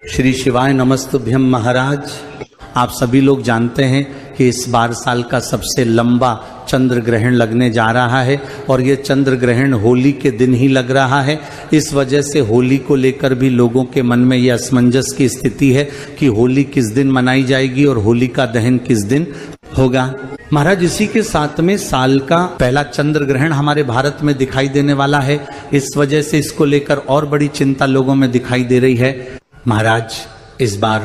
श्री शिवाय नमस्तुभ्यम महाराज। आप सभी लोग जानते हैं कि इस बार साल का सबसे लंबा चंद्र ग्रहण लगने जा रहा है और ये चंद्र ग्रहण होली के दिन ही लग रहा है। इस वजह से होली को लेकर भी लोगों के मन में ये असमंजस की स्थिति है कि होली किस दिन मनाई जाएगी और होली का दहन किस दिन होगा। महाराज, इसी के साथ में साल का पहला चंद्र ग्रहण हमारे भारत में दिखाई देने वाला है। इस वजह से इसको लेकर और बड़ी चिंता लोगों में दिखाई दे रही है। महाराज, इस बार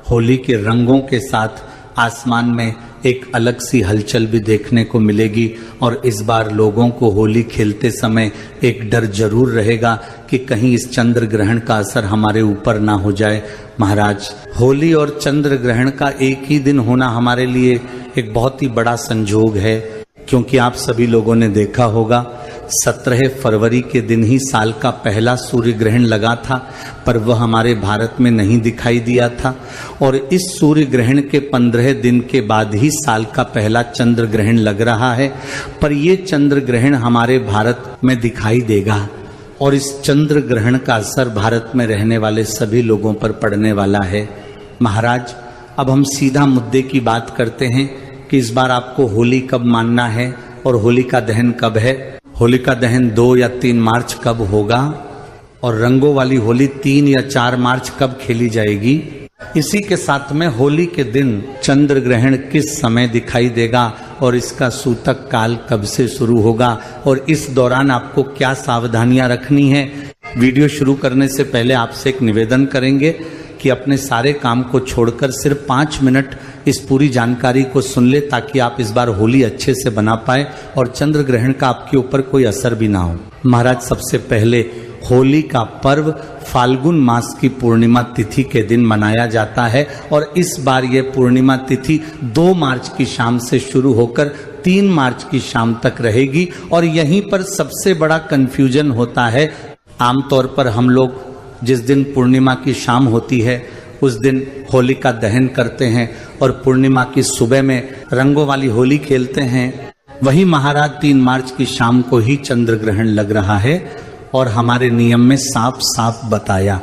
होली के रंगों के साथ आसमान में एक अलग सी हलचल भी देखने को मिलेगी और इस बार लोगों को होली खेलते समय एक डर जरूर रहेगा कि कहीं इस चंद्र ग्रहण का असर हमारे ऊपर ना हो जाए। महाराज, होली और चंद्र ग्रहण का एक ही दिन होना हमारे लिए एक बहुत ही बड़ा संजोग है, क्योंकि आप सभी लोगों ने देखा होगा 17 फरवरी के दिन ही साल का पहला सूर्य ग्रहण लगा था, पर वह हमारे भारत में नहीं दिखाई दिया था और इस सूर्य ग्रहण के 15 दिन के बाद ही साल का पहला चंद्र ग्रहण लग रहा है। पर यह चंद्र ग्रहण हमारे भारत में दिखाई देगा और इस चंद्र ग्रहण का असर भारत में रहने वाले सभी लोगों पर पड़ने वाला है। महाराज, अब हम सीधा मुद्दे की बात करते हैं कि इस बार आपको होली कब मानना है और होली का दहन कब है। होली का दहन 2 या 3 मार्च कब होगा और रंगों वाली होली 3 या 4 मार्च कब खेली जाएगी। इसी के साथ में होली के दिन चंद्र ग्रहण किस समय दिखाई देगा और इसका सूतक काल कब से शुरू होगा और इस दौरान आपको क्या सावधानियां रखनी है। वीडियो शुरू करने से पहले आपसे एक निवेदन करेंगे कि अपने सारे काम को छोड़कर सिर्फ 5 मिनट इस पूरी जानकारी को सुन ले, ताकि आप इस बार होली अच्छे से बना पाए और चंद्र ग्रहण का आपके ऊपर कोई असर भी ना हो। महाराज, सबसे पहले होली का पर्व फाल्गुन मास की पूर्णिमा तिथि के दिन मनाया जाता है और इस बार यह पूर्णिमा तिथि 2 मार्च की शाम से शुरू होकर 3 मार्च की शाम तक रहेगी। और यहीं पर सबसे बड़ा कंफ्यूजन होता है। आमतौर पर हम लोग जिस दिन पूर्णिमा की शाम होती है उस दिन होली का दहन करते हैं और पूर्णिमा की सुबह में रंगों वाली होली खेलते हैं। वही महाराज 3 मार्च की शाम को ही चंद्र ग्रहण लग रहा है और हमारे नियम में साफ साफ बताया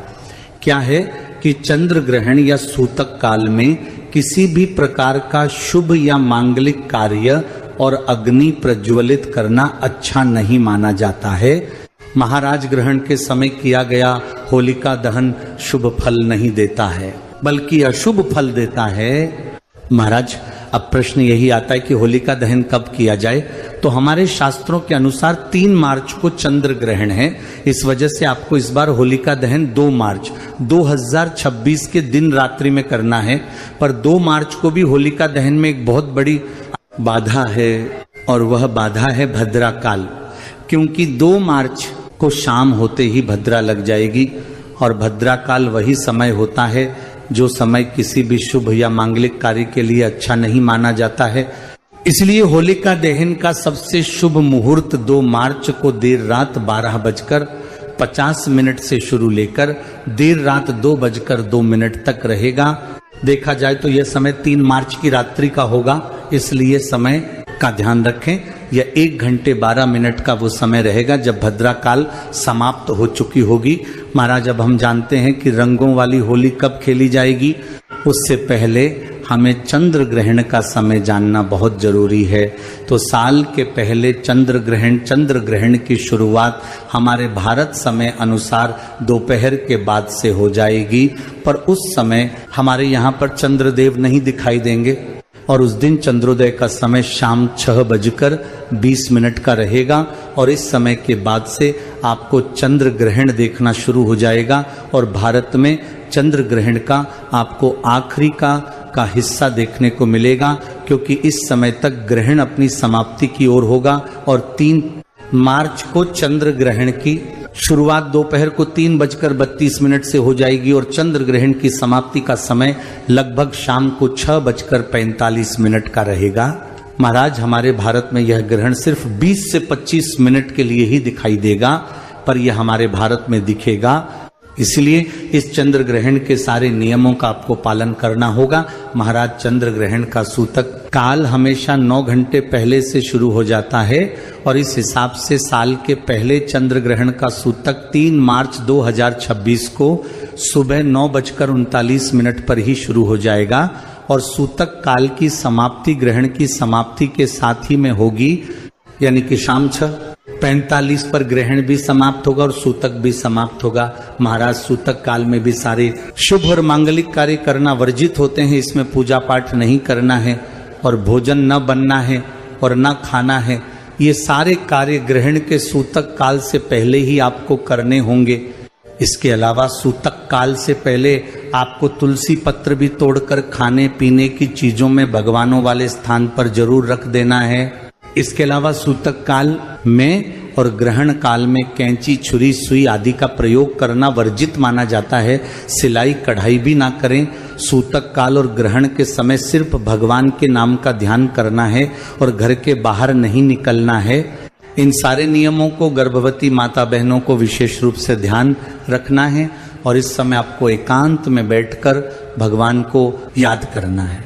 क्या है कि चंद्र ग्रहण या सूतक काल में किसी भी प्रकार का शुभ या मांगलिक कार्य और अग्नि प्रज्वलित करना अच्छा नहीं माना जाता है। महाराज, ग्रहण के समय किया गया होलिका दहन शुभ फल नहीं देता है बल्कि अशुभ फल देता है। महाराज, अब प्रश्न यही आता है कि होलिका दहन कब किया जाए। तो हमारे शास्त्रों के अनुसार 3 मार्च को चंद्र ग्रहण है। इस वजह से आपको इस बार होलिका दहन 2 मार्च 2026 के दिन रात्रि में करना है। पर 2 मार्च को भी होलिका दहन में एक बहुत बड़ी बाधा है और वह बाधा है भद्रा काल, क्योंकि 2 मार्च को शाम होते ही भद्रा लग जाएगी और भद्रा काल वही समय होता है जो समय किसी भी शुभ या मांगलिक कार्य के लिए अच्छा नहीं माना जाता है। इसलिए होलिका दहन का सबसे शुभ मुहूर्त 2 मार्च को देर रात 12:50 से शुरू लेकर देर रात 2:02 तक रहेगा। देखा जाए तो यह समय 3 मार्च की रात्रि का होगा, इसलिए समय का ध्यान रखें। यह 1 घंटे 12 मिनट का वो समय रहेगा जब भद्रा काल समाप्त हो चुकी होगी। महाराज, अब हम जानते हैं कि रंगों वाली होली कब खेली जाएगी। उससे पहले हमें चंद्र ग्रहण का समय जानना बहुत जरूरी है। तो साल के पहले चंद्र ग्रहण की शुरुआत हमारे भारत समय अनुसार दोपहर के बाद से हो जाएगी, पर उस समय हमारे यहाँ पर चंद्रदेव नहीं दिखाई देंगे और उस दिन चंद्रोदय का समय शाम 6:20 का रहेगा और इस समय के बाद से आपको चंद्र ग्रहण देखना शुरू हो जाएगा और भारत में चंद्र ग्रहण का आपको आखिरी का हिस्सा देखने को मिलेगा, क्योंकि इस समय तक ग्रहण अपनी समाप्ति की ओर होगा और 3 मार्च को चंद्र ग्रहण की शुरुआत दोपहर को 3:32 से हो जाएगी और चंद्र ग्रहण की समाप्ति का समय लगभग शाम को 6:45 का रहेगा। महाराज, हमारे भारत में यह ग्रहण सिर्फ 20 से 25 मिनट के लिए ही दिखाई देगा, पर यह हमारे भारत में दिखेगा। इसलिए इस चंद्र ग्रहण के सारे नियमों का आपको पालन करना होगा। महाराज, चंद्र ग्रहण का सूतक काल हमेशा 9 घंटे पहले से शुरू हो जाता है और इस हिसाब से साल के पहले चंद्र ग्रहण का सूतक 3 मार्च 2026 को सुबह 9:39 पर ही शुरू हो जाएगा और सूतक काल की समाप्ति ग्रहण की समाप्ति के साथ ही में होगी, यानी कि शाम 6:45 पर ग्रहण भी समाप्त होगा और सूतक भी समाप्त होगा। महाराज सूतक काल में भी सारे शुभ और मांगलिक कार्य करना वर्जित होते हैं, इसमें पूजा पाठ नहीं करना है और भोजन न बनना है और न खाना है। ये सारे कार्य ग्रहण के सूतक काल से पहले ही आपको करने होंगे। इसके अलावा सूतक काल से पहले आपको तुलसी पत्र भी तोड़कर खाने पीने की चीजों में भगवानों वाले स्थान पर जरूर रख देना है। इसके अलावा सूतक काल में और ग्रहण काल में कैंची, छुरी, सुई आदि का प्रयोग करना वर्जित माना जाता है। सिलाई कढ़ाई भी ना करें। सूतक काल और ग्रहण के समय सिर्फ भगवान के नाम का ध्यान करना है और घर के बाहर नहीं निकलना है। इन सारे नियमों को गर्भवती माता बहनों को विशेष रूप से ध्यान रखना है और इस समय आपको एकांत में बैठकर भगवान को याद करना है।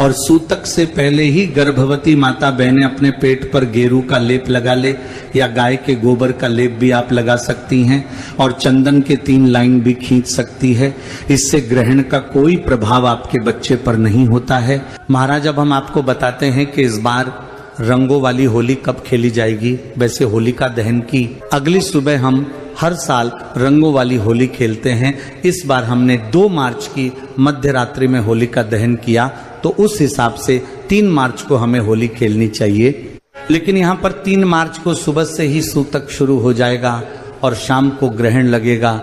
और सूतक से पहले ही गर्भवती माता बहनें अपने पेट पर गेरू का लेप लगा ले या गाय के गोबर का लेप भी आप लगा सकती हैं और चंदन के 3 लाइन भी खींच सकती है। इससे ग्रहण का कोई प्रभाव आपके बच्चे पर नहीं होता है। महाराज, अब हम आपको बताते हैं कि इस बार रंगों वाली होली कब खेली जाएगी। वैसे होलिका दहन की अगली सुबह हम हर साल रंगों वाली होली खेलते हैं। इस बार हमने 2 मार्च की मध्य रात्रि में होलिका दहन किया, तो उस हिसाब से 3 मार्च को हमें होली खेलनी चाहिए। लेकिन यहाँ पर 3 मार्च को सुबह से ही सूतक शुरू हो जाएगा और शाम को ग्रहण लगेगा।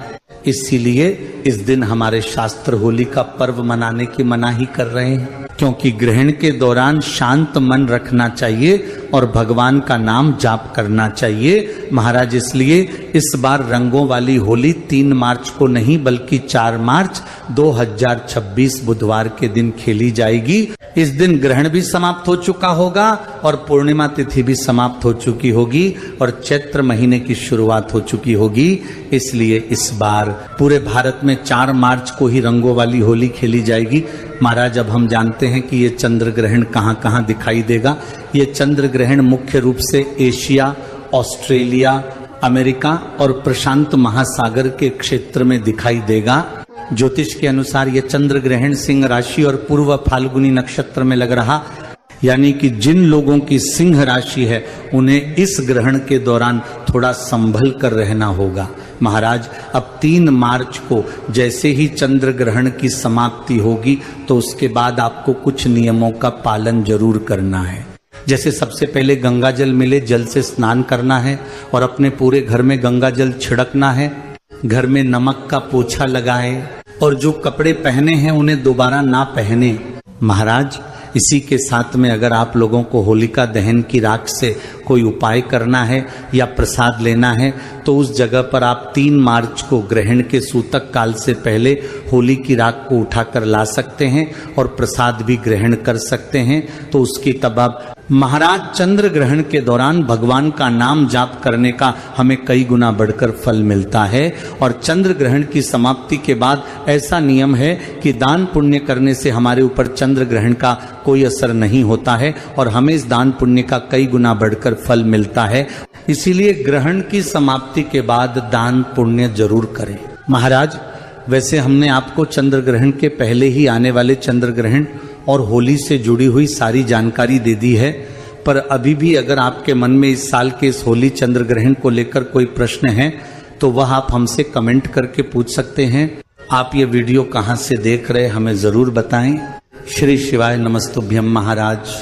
इसीलिए इस दिन हमारे शास्त्र होली का पर्व मनाने की मनाही कर रहे हैं, क्योंकि ग्रहण के दौरान शांत मन रखना चाहिए और भगवान का नाम जाप करना चाहिए। महाराज, इसलिए इस बार रंगों वाली होली 3 मार्च को नहीं बल्कि 4 मार्च 2026 बुधवार के दिन खेली जाएगी। इस दिन ग्रहण भी समाप्त हो चुका होगा और पूर्णिमा तिथि भी समाप्त हो चुकी होगी और चैत्र महीने की शुरुआत हो चुकी होगी। इसलिए इस बार पूरे भारत में 4 मार्च को ही रंगों वाली होली खेली जाएगी। महाराज, अब हम जानते हैं कि ये चंद्र ग्रहण कहाँ कहाँ दिखाई देगा। ये चंद्र ग्रहण मुख्य रूप से एशिया, ऑस्ट्रेलिया, अमेरिका और प्रशांत महासागर के क्षेत्र में दिखाई देगा। ज्योतिष के अनुसार यह चंद्र ग्रहण सिंह राशि और पूर्व फाल्गुनी नक्षत्र में लग रहा, यानी कि जिन लोगों की सिंह राशि है उन्हें इस ग्रहण के दौरान थोड़ा संभल कर रहना होगा। महाराज, अब 3 मार्च को जैसे ही चंद्र ग्रहण की समाप्ति होगी तो उसके बाद आपको कुछ नियमों का पालन जरूर करना है। जैसे सबसे पहले गंगा जल मिले जल से स्नान करना है और अपने पूरे घर में गंगा जल छिड़कना है। घर में नमक का पोछा लगाए और जो कपड़े पहने हैं उन्हें दोबारा ना पहने। महाराज, इसी के साथ में अगर आप लोगों को होलिका दहन की राख से कोई उपाय करना है या प्रसाद लेना है तो उस जगह पर आप 3 मार्च को ग्रहण के सूतक काल से पहले होली की राख को उठाकर ला सकते हैं और प्रसाद भी ग्रहण कर सकते हैं। तो उसकी तब आप महाराज, चंद्र ग्रहण के दौरान भगवान का नाम जाप करने का हमें कई गुना बढ़कर फल मिलता है। और चंद्र ग्रहण की समाप्ति के बाद ऐसा नियम है कि दान पुण्य करने से हमारे ऊपर चंद्र ग्रहण का कोई असर नहीं होता है और हमें इस दान पुण्य का कई गुना बढ़कर फल मिलता है। इसीलिए ग्रहण की समाप्ति के बाद दान पुण्य जरूर करें। महाराज, वैसे हमने आपको चंद्र ग्रहण के पहले ही आने वाले चंद्र ग्रहण और होली से जुड़ी हुई सारी जानकारी दे दी है, पर अभी भी अगर आपके मन में इस साल के इस होली चंद्र ग्रहण को लेकर कोई प्रश्न है तो वह आप हमसे कमेंट करके पूछ सकते हैं। आप ये वीडियो कहाँ से देख रहे हमें जरूर बताएं। श्री शिवाय नमस्तुभ्यम महाराज।